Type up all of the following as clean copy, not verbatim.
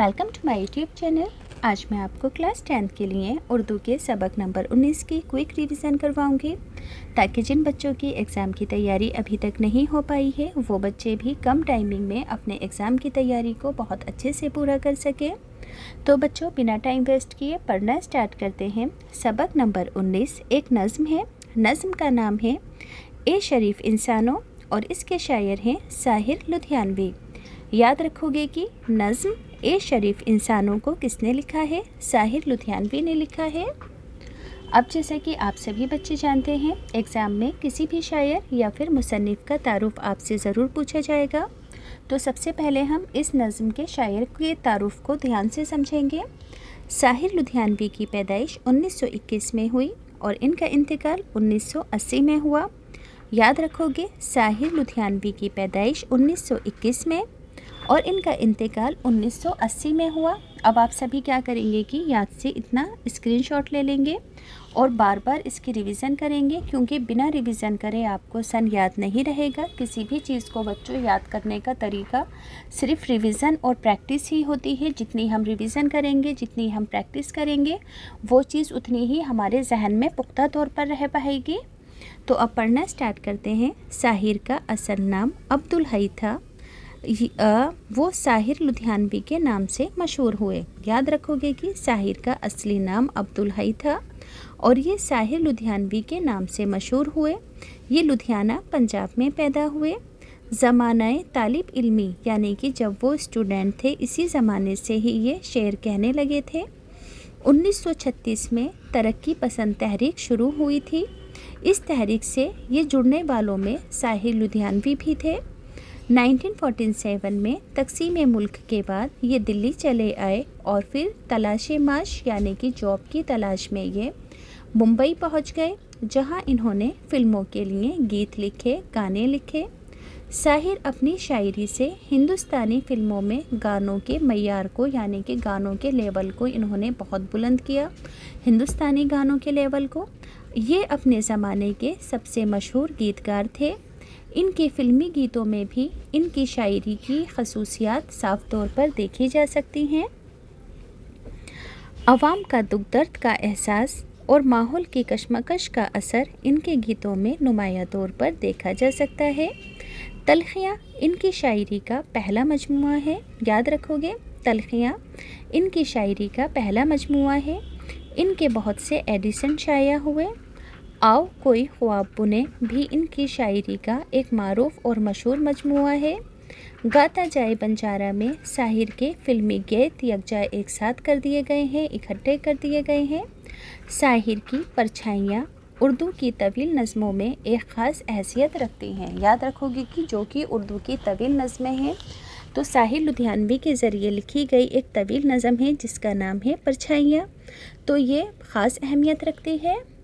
Welcome to my YouTube channel. आज मैं आपको क्लास 10th के लिए उर्दू के सबक नंबर 19 की क्विक रिवीजन करवाऊंगी, ताकि जिन बच्चों की एग्ज़ाम की तैयारी अभी तक नहीं हो पाई है वो बच्चे भी कम टाइमिंग में अपने एग्ज़ाम की तैयारी को बहुत अच्छे से पूरा कर सके। तो बच्चों, बिना टाइम वेस्ट किए पढ़ना स्टार्ट करते हैं। सबक नंबर 19 एक नज़्म है। नज़्म का नाम है ए शरीफ इंसानों और इसके शायर हैं साहिर लुधियानवी। याद रखोगे कि नज़्म ए शरीफ इंसानों को किसने लिखा है? साहिर लुधियानवी ने लिखा है। अब जैसा कि आप सभी बच्चे जानते हैं, एग्ज़ाम में किसी भी शायर या फिर मुसन्निफ़ का तारुफ़ आपसे ज़रूर पूछा जाएगा। तो सबसे पहले हम इस नज़्म के शायर के तारुफ़ को ध्यान से समझेंगे। साहिर लुधियानवी की पैदाइश 1921 में हुई और इनका इंतकाल 1980 में हुआ। याद रखोगे, साहिर लुधियानवी की पैदाइश 1921 में और इनका इंतकाल 1980 में हुआ। अब आप सभी क्या करेंगे कि याद से इतना स्क्रीनशॉट ले लेंगे और बार बार इसकी रिवीज़न करेंगे, क्योंकि बिना रिवीज़न करे आपको सन याद नहीं रहेगा। किसी भी चीज़ को बच्चों याद करने का तरीका सिर्फ रिवीज़न और प्रैक्टिस ही होती है। जितनी हम रिवीज़न करेंगे, जितनी हम प्रैक्टिस करेंगे, वो चीज़ उतनी ही हमारे जहन में पुख्ता तौर पर रह पाएगी। तो अब पढ़ना स्टार्ट करते हैं। साहिर का असल नाम अब्दुल हई था। वो साहिर लुधियानवी के नाम से मशहूर हुए। याद रखोगे कि साहिर का असली नाम अब्दुल हई था और ये साहिर लुधियानवी के नाम से मशहूर हुए। ये लुधियाना पंजाब में पैदा हुए। ज़मानाए तालिब इल्मी यानी कि जब वो स्टूडेंट थे, इसी ज़माने से ही ये शेर कहने लगे थे। 1936 में तरक्की पसंद तहरीक शुरू हुई थी। इस तहरीक से ये जुड़ने वालों में साहिर लुधियानवी भी थे। 1947 में तकसीम मुल्क के बाद ये दिल्ली चले आए और फिर तलाश माश यानी कि जॉब की तलाश में ये मुंबई पहुंच गए, जहां इन्होंने फ़िल्मों के लिए गीत लिखे, गाने लिखे। साहिर अपनी शायरी से हिंदुस्तानी फ़िल्मों में गानों के मय्यार को यानी कि गानों के लेवल को इन्होंने बहुत बुलंद किया। हिंदुस्तानी गानों के लेवल को ये अपने ज़माने के सबसे मशहूर गीतकार थे। इनके फ़िल्मी गीतों में भी इनकी शायरी की खसूसियात साफ तौर पर देखी जा सकती हैं। अवाम का दुख दर्द का एहसास और माहौल की कशमकश का असर इनके गीतों में नुमाया तौर पर देखा जा सकता है। तलखियाँ इनकी शायरी का पहला मजमुआ है। याद रखोगे, तलखियाँ इनकी शायरी का पहला मजमुआ है। इनके बहुत से एडिशन शाया हुए। आओ कोई ख्वाब बुने भी इनकी शायरी का एक मारूफ और मशहूर मजमुआ है। गाता जाए बंजारा में साहिर के फिल्मी गीत यकजा एक साथ कर दिए गए हैं, इकट्ठे कर दिए गए हैं। साहिर की परछाइयाँ उर्दू की तवील नज़मों में एक ख़ास हैसियत रखती हैं। याद रखोगे कि जो कि उर्दू की तवील नज़में हैं, तो साहिर लुधियानवी के ज़रिए लिखी गई एक तवील नज़म है जिसका नाम है परछाइयाँ, तो ये ख़ास अहमियत रखती है।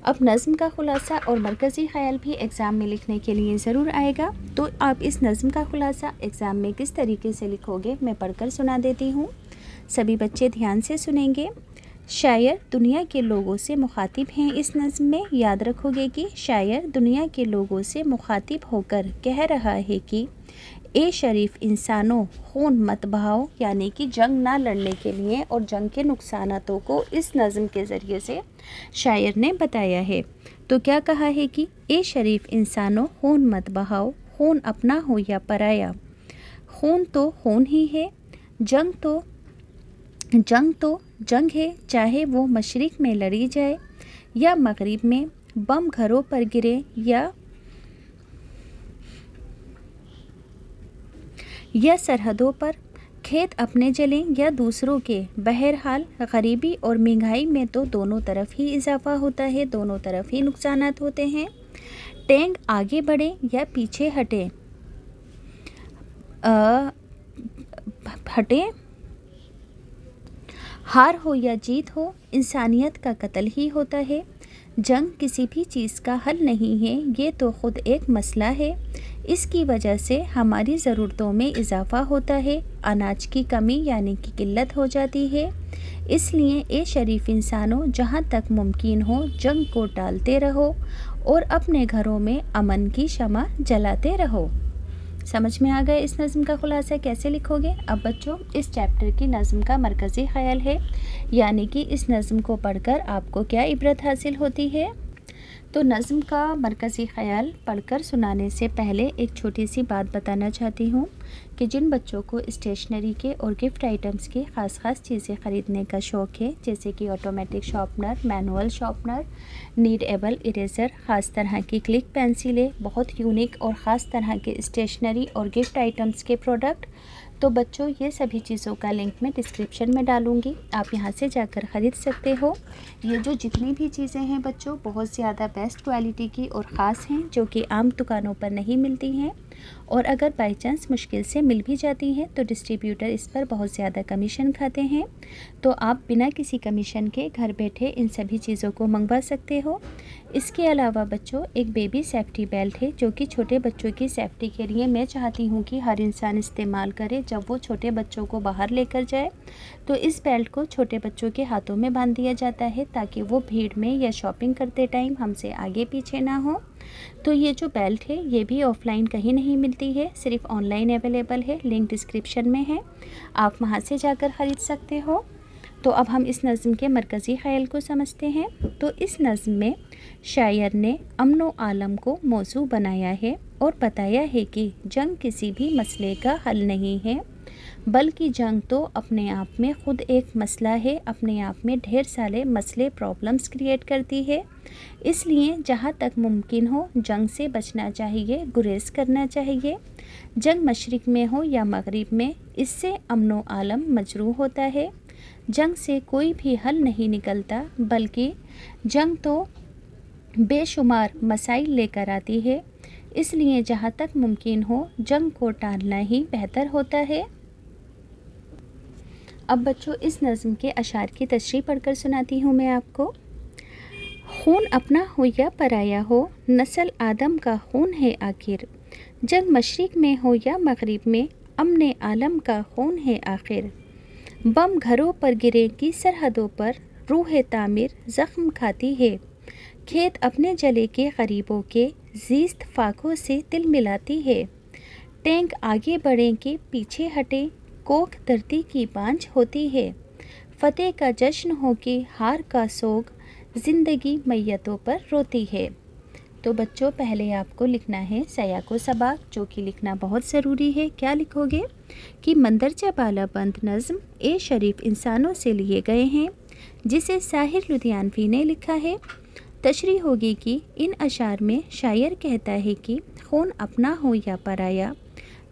अब नज़्म का ख़ुलासा और मरकज़ी ख़याल भी एग्ज़ाम में लिखने के लिए ज़रूर आएगा। तो आप इस नज़्म का ख़ुलासा एग्ज़ाम में किस तरीके से लिखोगे, मैं पढ़कर सुना देती हूँ। सभी बच्चे ध्यान से सुनेंगे। शायर दुनिया के लोगों से मुखातिब हैं इस नज़्म में। याद रखोगे कि शायर दुनिया के लोगों से मुखातिब होकर कह रहा है कि ए शरीफ इंसानों खून मत बहाओ, यानी कि जंग ना लड़ने के लिए और जंग के नुकसानातों को इस नज़्म के ज़रिए से शायर ने बताया है। तो क्या कहा है कि ए शरीफ इंसानों खून मत बहाओ, खून अपना हो या पराया, खून तो खून ही है, जंग तो जंग है, चाहे वो मशरिक़ में लड़ी जाए या मगरिब में, बम घरों पर गिरे या सरहदों पर, खेत अपने जलें या दूसरों के। बहरहाल गरीबी और महंगाई में तो दोनों तरफ ही इजाफा होता है, दोनों तरफ ही नुकसानात होते हैं। टैंक आगे बढ़े या पीछे हटे, हार हो या जीत हो, इंसानियत का कत्ल ही होता है। जंग किसी भी चीज़ का हल नहीं है, ये तो ख़ुद एक मसला है। इसकी वजह से हमारी ज़रूरतों में इजाफ़ा होता है, अनाज की कमी यानी कि किल्लत हो जाती है। इसलिए ए शरीफ इंसानों, जहाँ तक मुमकिन हो जंग को टालते रहो और अपने घरों में अमन की शमा जलाते रहो। समझ में आ गया इस नज़म का खुलासा कैसे लिखोगे। अब बच्चों इस चैप्टर की नज़म का मरकज़ी ख़याल है, यानी कि इस नज़म को पढ़कर आपको क्या इबरत हासिल होती है। तो नज़म का मरकज़ी ख़याल पढ़कर सुनाने से पहले एक छोटी सी बात बताना चाहती हूँ कि जिन बच्चों को स्टेशनरी के और गिफ्ट आइटम्स की ख़ास चीज़ें ख़रीदने का शौक़ है, जैसे कि automatic sharpener, manual sharpener, needable eraser, ख़ास तरह की क्लिक पेंसिलें, बहुत यूनिक और ख़ास तरह के स्टेशनरी और गिफ्ट आइटम्स के प्रोडक्ट, तो बच्चों ये सभी चीज़ों का लिंक मैं डिस्क्रिप्शन में डालूँगी, आप यहाँ से जाकर ख़रीद सकते हो। ये जो जितनी भी चीज़ें हैं बच्चों बहुत ज़्यादा बेस्ट क्वालिटी की और ख़ास हैं, जो कि आम दुकानों पर नहीं मिलती हैं, और अगर बाई चांस मुश्किल से मिल भी जाती हैं तो डिस्ट्रीब्यूटर इस पर बहुत ज़्यादा कमीशन खाते हैं। तो आप बिना किसी कमीशन के घर बैठे इन सभी चीज़ों को मंगवा सकते हो। इसके अलावा बच्चों एक बेबी सेफ्टी बेल्ट है, जो कि छोटे बच्चों की सेफ्टी के लिए मैं चाहती हूँ कि हर इंसान इस्तेमाल करे जब वो छोटे बच्चों को बाहर लेकर जाए। तो इस बेल्ट को छोटे बच्चों के हाथों में बांध दिया जाता है ताकि वो भीड़ में या शॉपिंग करते टाइम हमसे आगे पीछे ना हो। तो ये जो बेल्ट है ये भी ऑफ़लाइन कहीं नहीं मिलती है, सिर्फ ऑनलाइन अवेलेबल है, लिंक डिस्क्रिप्शन में है, आप वहाँ से जाकर ख़रीद सकते हो। तो अब हम इस नज़म के मरकज़ी ख़याल को समझते हैं। तो इस नज़म में शायर ने अमन व आलम को मौजू बनाया है और बताया है कि जंग किसी भी मसले का हल नहीं है, बल्कि जंग तो अपने आप में ख़ुद एक मसला है, अपने आप में ढेर सारे मसले प्रॉब्लम्स क्रिएट करती है। इसलिए जहाँ तक मुमकिन हो जंग से बचना चाहिए, गुरेज करना चाहिए। जंग मशरिक़ में हो या मग़रिब में, इससे अमन व आलम मजरूह होता है। जंग से कोई भी हल नहीं निकलता, बल्कि जंग तो बेशुमार मसाइल लेकर आती है। इसलिए जहाँ तक मुमकिन हो जंग को टालना ही बेहतर होता है। अब बच्चों इस नज़म के अशार की तशरीह पढ़कर सुनाती हूँ मैं आपको। खून अपना हो या पराया हो, नस्ल आदम का खून है आखिर। जंग मशरिक़ में हो या मग़रिब में, अमन आलम का खून है आखिर। बम घरों पर गिरे की सरहदों पर, रूह तामिर ज़ख्म खाती है। खेत अपने जले के गरीबों के, ज़ीस्त फाकों से तिल मिलाती है। टैंक आगे बढ़ें के पीछे हटे, कोख धरती की बांझ होती है। फ़तेह का जश्न हो के हार का सोग, ज़िंदगी मैयतों पर रोती है। तो बच्चों पहले आपको लिखना है सयाको सबाक, जो कि लिखना बहुत ज़रूरी है। क्या लिखोगे कि मंदरजा बाला बंद नज़म ए शरीफ इंसानों से लिए गए हैं, जिसे साहिर लुधियानवी ने लिखा है। तशरीह होगी कि इन अशार में शायर कहता है कि खून अपना हो या पराया,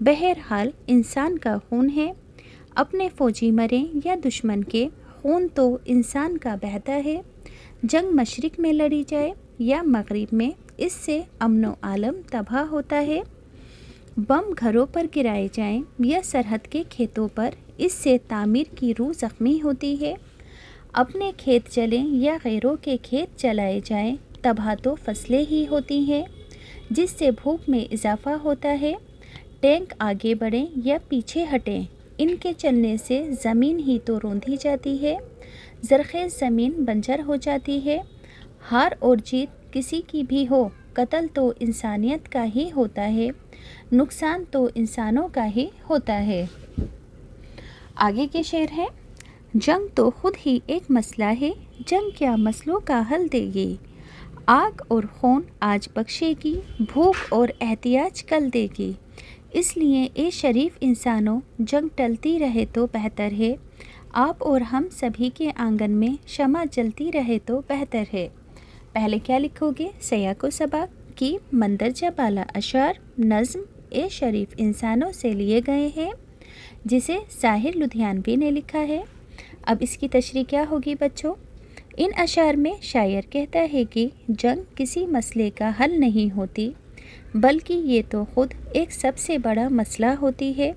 बहरहाल इंसान का खून है। अपने फ़ौजी मरें या दुश्मन के, खून तो इंसान का बहता है। जंग मशरिक़ में लड़ी जाए या मग़रिब में, इससे अमन व आलम तबाह होता है। बम घरों पर गिराए जाएं या सरहद के खेतों पर, इससे तामीर की रूह ज़ख्मी होती है। अपने खेत जलें या गैरों के खेत जलाए जाएं, तबाह तो फसलें ही होती हैं, जिससे भूख में इजाफ़ा होता है। टैंक आगे बढ़ें या पीछे हटें, इनके चलने से ज़मीन ही तो रोंधी जाती है, ज़रख़ेज़ ज़मीन बंजर हो जाती है। हार और जीत किसी की भी हो, कत्ल तो इंसानियत का ही होता है, नुकसान तो इंसानों का ही होता है। आगे के शेर हैं, जंग तो ख़ुद ही एक मसला है, जंग क्या मसलों का हल देगी। आग और खून आज बख्शेगी, भूख और एहतियाज कल देगी। इसलिए ए शरीफ इंसानों, जंग टलती रहे तो बेहतर है। आप और हम सभी के आंगन में शमा जलती रहे तो बेहतर है। पहले क्या लिखोगे सयाको सबाक की मंदरजा बाला अशार नज़्म ए शरीफ इंसानों से लिए गए हैं, जिसे साहिर लुधियानवी ने लिखा है। अब इसकी तशरीह क्या होगी बच्चों। इन अशार में शायर कहता है कि जंग किसी मसले का हल नहीं होती, बल्कि ये तो ख़ुद एक सबसे बड़ा मसला होती है।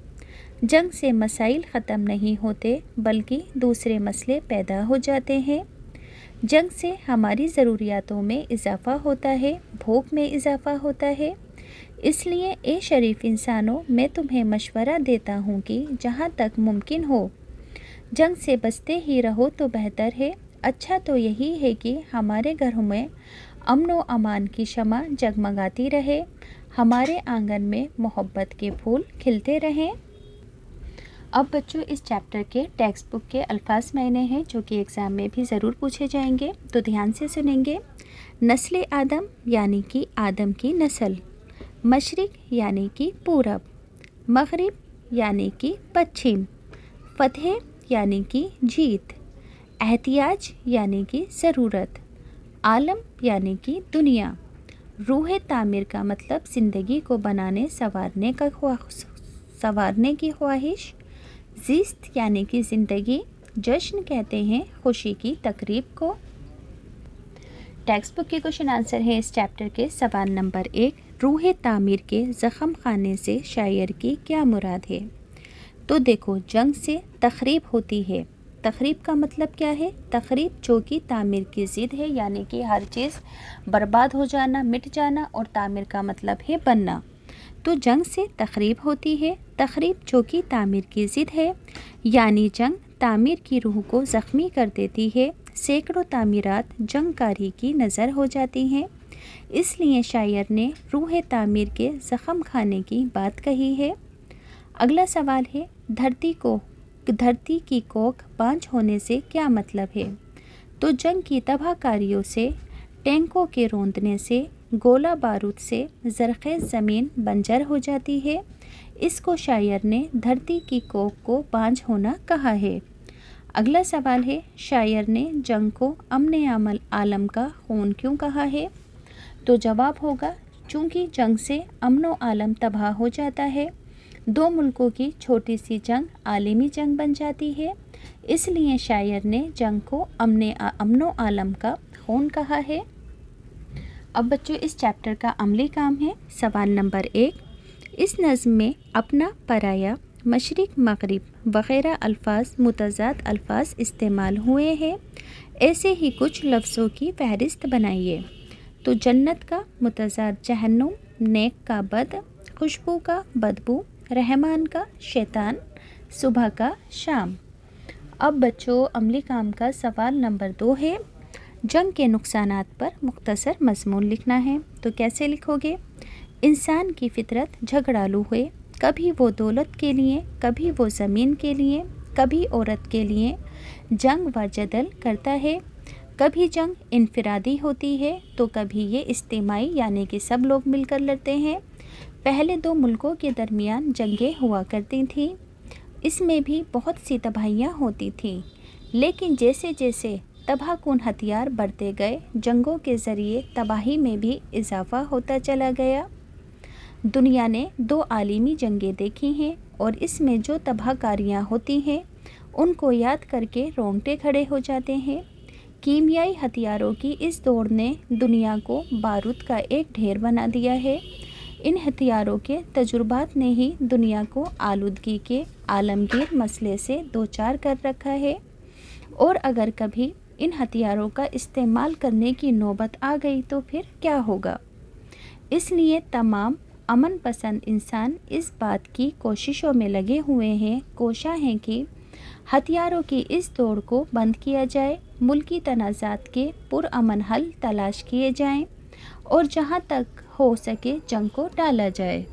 जंग से मसाइल ख़त्म नहीं होते, बल्कि दूसरे मसले पैदा हो जाते हैं। जंग से हमारी ज़रूरियातों में इजाफ़ा होता है, भूख में इजाफ़ा होता है। इसलिए ए शरीफ इंसानों, मैं तुम्हें मशवरा देता हूँ कि जहाँ तक मुमकिन हो जंग से बचते ही रहो तो बेहतर है। अच्छा तो यही है कि हमारे घरों में अमन व अमान की शमा जगमगाती रहे, हमारे आंगन में मोहब्बत के फूल खिलते रहें। अब बच्चों इस चैप्टर के टेक्स्ट बुक के अल्फाज मायने हैं जो कि एग्ज़ाम में भी ज़रूर पूछे जाएंगे, तो ध्यान से सुनेंगे। नस्ल आदम यानी कि आदम की नस्ल, मशरिक यानी कि पूरब, मगरिब यानी कि पश्चिम, फ़तह यानी कि जीत, एहतियाज यानी कि ज़रूरत, आलम यानी कि दुनिया, रूह तामीर का मतलब ज़िंदगी को बनाने संवारने की ख्वाहिश, ज़िस्त यानी कि ज़िंदगी, जश्न कहते हैं खुशी की तकरीब को। टेक्स्ट बुक के क्वेश्चन आंसर है इस चैप्टर के। सवाल नंबर 1, रूह तामीर के ज़ख़म खाने से शायर की क्या मुराद है? तो देखो, जंग से तखरीब होती है। तखरीब का मतलब क्या है? तखरीब जो कि तामीर की ज़िद है, यानी कि हर चीज़ बर्बाद हो जाना, मिट जाना, और तामीर का मतलब है बनना। तो जंग से तखरीब होती है। तखरीब जो कि तामीर की ज़िद है, यानी जंग तामीर की रूह को ज़ख्मी कर देती है। सैकड़ों तामीरात जंगकारी की नज़र हो जाती हैं, इसलिए शायर ने रूह तामीर के ज़ख़म खाने की बात कही है। अगला सवाल है, धरती की कोख बांझ होने से क्या मतलब है? तो जंग की तबाहकारियों से, टैंकों के रौंदने से, गोला बारूद से ज़रख़ेज़ ज़मीन बंजर हो जाती है। इसको शायर ने धरती की कोख को बांझ होना कहा है। अगला सवाल है, शायर ने जंग को अमन आलम का खून क्यों कहा है? तो जवाब होगा, चूँकि जंग से अमन आलम तबाह हो जाता है, दो मुल्कों की छोटी सी जंग आलमी जंग बन जाती है, इसलिए शायर ने जंग को अमन आलम का खून कहा है। अब बच्चों इस चैप्टर का अमली काम है। सवाल नंबर 1, इस नज़्म में अपना, पराया, मशरिक, मगरिब वग़ैरह अल्फाज मुतज़ाद अल्फाज इस्तेमाल हुए हैं। ऐसे ही कुछ लफ्ज़ों की फहरिस्त बनाइए। तो जन्नत का मुतज़ाद जहन्नुम, नेक का बद, खुशबू का बदबू, रहमान का शैतान, सुबह का शाम। अब बच्चों अमली काम का सवाल नंबर 2 है, जंग के नुकसानात पर मुख्तसर मज़मून लिखना है। तो कैसे लिखोगे? इंसान की फितरत झगड़ालू है, कभी वो दौलत के लिए, कभी वो ज़मीन के लिए, कभी औरत के लिए जंग व जदल करता है। कभी जंग इनफरादी होती है तो कभी ये इज्तिमाई, यानी कि सब लोग मिलकर लड़ते हैं। पहले दो मुल्कों के दरमियान जंगें हुआ करती थीं, इसमें भी बहुत सी तबाहियाँ होती थीं, लेकिन जैसे जैसे तबाहकुन हथियार बढ़ते गए, जंगों के ज़रिए तबाही में भी इजाफ़ा होता चला गया। दुनिया ने 2 आलमी जंगें देखी हैं, और इसमें जो तबाहकारियाँ होती हैं उनको याद करके रोंगटे खड़े हो जाते हैं। कीमियाई हथियारों की इस दौड़ ने दुनिया को बारूद का एक ढेर बना दिया है। इन हथियारों के तजुर्बात ने ही दुनिया को आलूदगी के आलमगीर मसले से दो चार कर रखा है, और अगर कभी इन हथियारों का इस्तेमाल करने की नौबत आ गई तो फिर क्या होगा? इसलिए तमाम अमन पसंद इंसान इस बात की कोशिशों में लगे हुए हैं, कोशा हैं कि हथियारों की इस दौड़ को बंद किया जाए, मुल्की तनाज़ात के पुरअमन हल तलाश किए जाएं, और जहां तक हो सके जंग को टाला जाए।